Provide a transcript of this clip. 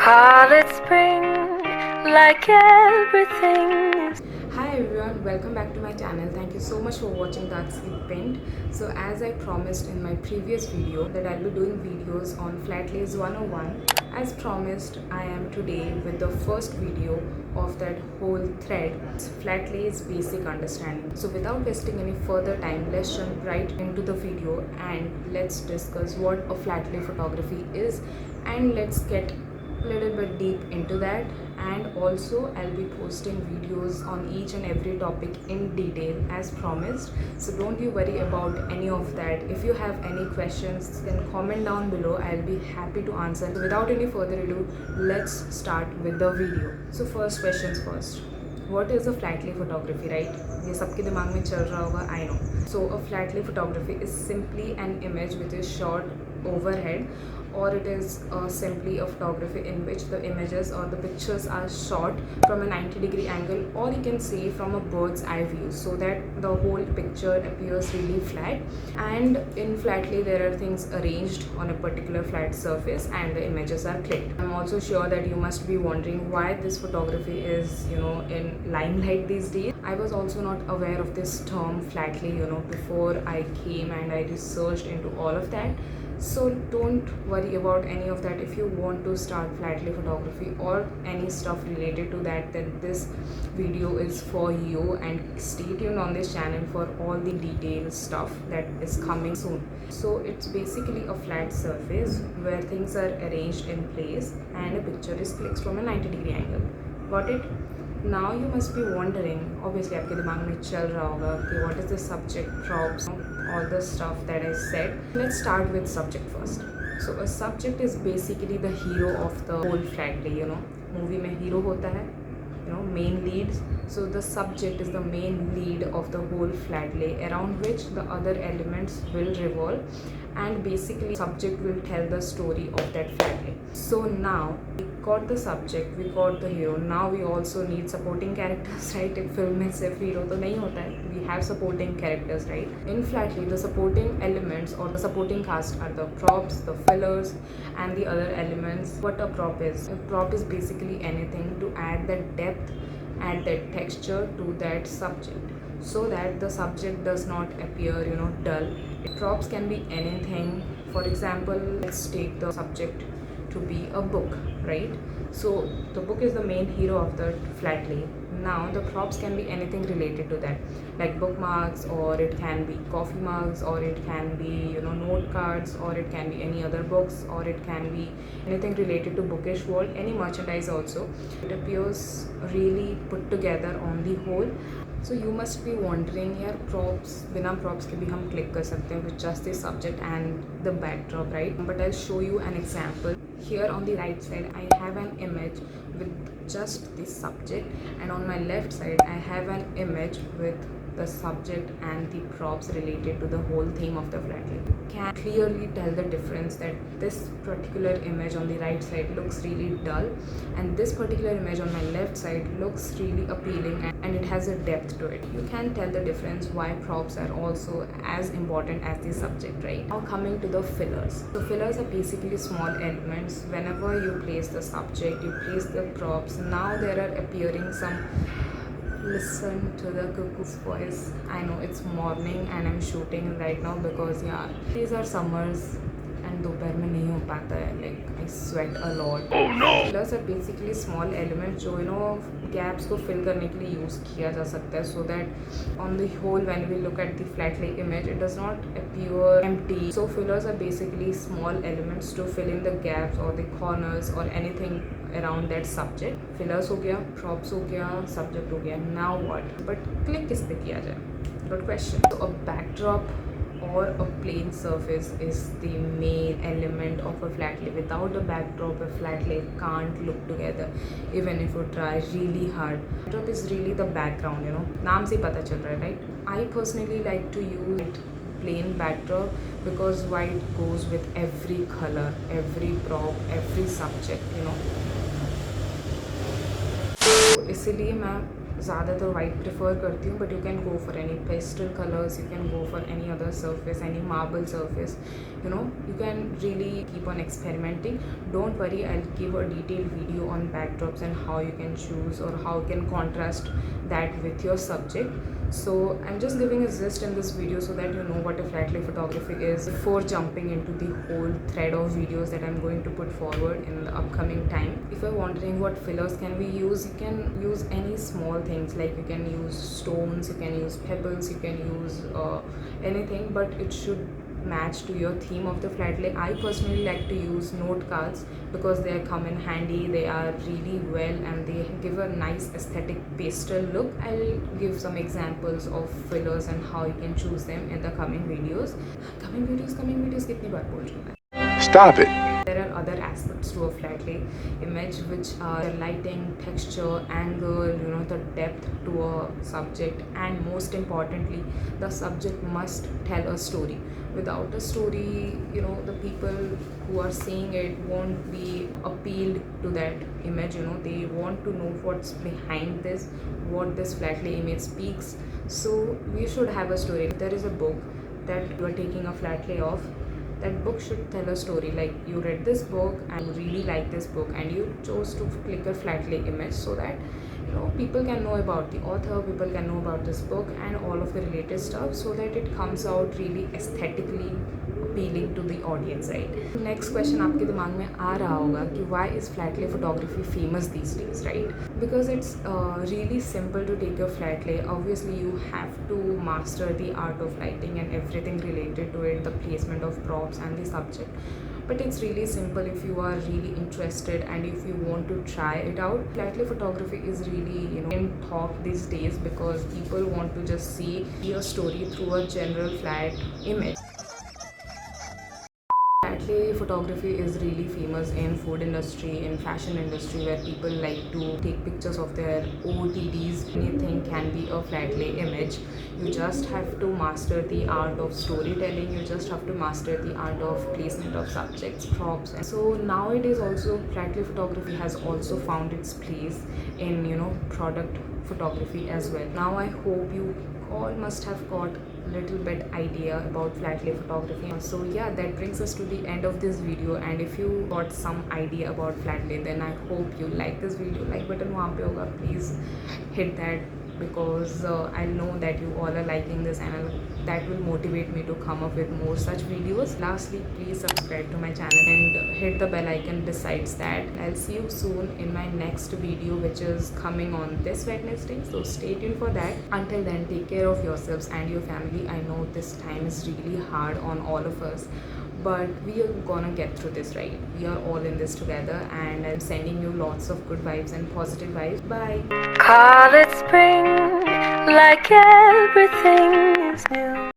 Call it spring, like everything is. Hi everyone, welcome back to my channel. Thank you so much for watching That Sleep Paint. So as I promised in my previous video that I'll be doing videos on Flatlay 101, as promised I am today with the first video of that whole thread, Flatlay's basic understanding. So without wasting any further time, let's jump right into the video and let's discuss what a Flatlay photography is, and let's get little bit deep into that. And also I'll be posting videos on each and every topic in detail as promised, so don't you worry about any of that. If you have any questions, then comment down below. I'll be happy to answer. So without any further ado, let's start with the video. So first questions first, what is a Flatlay photography, right? ये सबके दिमाग में चल रहा होगा, I know. So a Flatlay photography is simply an image which is shot overhead, or it is simply a photography in which the images or the pictures are shot from a 90-degree angle, or you can say from a bird's eye view, so that the whole picture appears really flat. And in Flatlay there are things arranged on a particular flat surface and the images are clicked. I'm also sure that you must be wondering why this photography is in limelight these days. I was also not aware of this term Flatlay before I came and I researched into all of that. So don't worry about any of that. If you want to start Flatlay photography or any stuff related to that, then this video is for you, and stay tuned on this channel for all the detailed stuff that is coming soon. So it's basically a flat surface where things are arranged in place and a picture is clicked from a 90-degree angle. Got it? Now you must be wondering, obviously आपके दिमाग में चल रहा होगा कि what is the subject, props, all the stuff that I said. Let's start with subject first. So a subject is basically the hero of the whole Flatlay. Movie में hero होता है, main leads. So the subject is the main lead of the whole Flatlay, around which the other elements will revolve, and basically subject will tell the story of that Flatlay. So now we got the subject, we got the hero. Now we also need supporting characters, right? एक film में सिर्फ hero तो नहीं होता है. We have supporting characters, right? In Flatlay, the supporting elements or the supporting cast are the props, the fillers, and the other elements. What a prop is? A prop is basically anything to add that depth, add that texture to that subject, so that the subject does not appear dull. Props can be anything. For example, let's take the subject to be a book, right? So the book is the main hero of the Flatlay. Now the props can be anything related to that, like bookmarks, or it can be coffee mugs, or it can be note cards, or it can be any other books, or it can be anything related to bookish world, any merchandise also. It appears really put together on the whole. So you must be wondering, यार props, बिना props के भी हम click कर सकते हैं with just the subject and the backdrop, right? But I'll show you an example. Here on the right side I have an image with just the subject, and on my left side I have an image with the subject and the props related to the whole theme of the Flatlay. You can clearly tell the difference that this particular image on the right side looks really dull, and this particular image on my left side looks really appealing, and it has a depth to it. You can tell the difference why props are also as important as the subject, right? Now coming to the fillers. So fillers are basically small elements. Whenever you place the subject, you place the props. Now there are appearing some. Listen to the cuckoo's voice. I know it's morning and I'm shooting right now because these are summers and दोपहर में नहीं हो पाता है. Like I sweat a lot. Oh no! Fillers are basically small elements जो gaps को fill करने के लिए use किया जा सकता है, so that on the whole when we look at the Flatlay image, it does not appear empty. So fillers are basically small elements to fill in the gaps or the corners or anything around that subject. Fillers हो गया, props हो गया, subject हो गया. Now what? But click किस पे किया जाए? Good question. So a backdrop or a plain surface is the main element of a Flatlay. Without a backdrop, a Flatlay can't look together, even if you try really hard. Backdrop is really the background, नाम से पता चल रहा है, right? I personally like to use plain backdrop because white goes with every color, every prop, every subject, So इसलिए मैं ज़्यादातर white prefer करती हूँ, but you can go for any pastel colours, you can go for any other surface, any marble surface, you can really keep on experimenting. Don't worry, I'll give a detailed video on backdrops and how you can choose or how you can contrast that with your subject. So I'm just giving a gist in this video so that you know what a flat lay photography is before jumping into the whole thread of videos that I'm going to put forward in the upcoming time. If you're wondering what fillers can we use, you can use any small things, like you can use stones, you can use pebbles, you can use anything, but it should match to your theme of the flat lay. I personally like to use note cards because they come in handy, they are really well and they give a nice aesthetic pastel look. I'll give some examples of fillers and how you can choose them in the coming videos. Coming videos कितनी बार बोल रही हूँ मैं? Stop it. There are other aspects to a flat lay image, which are lighting, texture, angle, the depth to a subject, and most importantly, the subject must tell a story. Without a story, the people who are seeing it won't be appealed to that image. They want to know what's behind this, what this flat lay image speaks. So we should have a story. If there is a book that you are taking a flat lay of, that book should tell a story. Like you read this book and you really like this book and you chose to click a flat lay image so that people can know about the author, people can know about this book and all of the related stuff, so that it comes out really aesthetically appealing to the audience, right? Next question आपके दिमाग में आ रहा होगा कि why is flat lay photography famous these days, right? Because it's really simple to take a flat lay. Obviously you have to master the art of lighting and everything related to it, the placement of props and the subject, but it's really simple if you are really interested and if you want to try it out. Flat lay photography is really in talk these days because people want to just see a story through a general flat image. Flat lay photography is really famous in food industry, in fashion industry, where people like to take pictures of their OOTDs. Anything can be a flat lay image. You just have to master the art of storytelling, you just have to master the art of placement of subjects, props. And so nowadays also flat lay photography has also found its place in product photography as well. Now I hope you all must have got little bit idea about flat lay photography. So yeah, that brings us to the end of this video, and if you got some idea about flat lay, then I hope you like this video. Like button वहाँ पे होगा, please hit that, because I know that you all are liking this and that will motivate me to come up with more such videos. Lastly, please subscribe to my channel and hit the bell icon besides that. I'll see you soon in my next video, which is coming on this Wednesday, so stay tuned for that. Until then, take care of yourselves and your family. I know this time is really hard on all of us, but we are gonna get through this, right? We are all in this together, and I'm sending you lots of good vibes and positive vibes. Bye. Call it spring, like everything is new.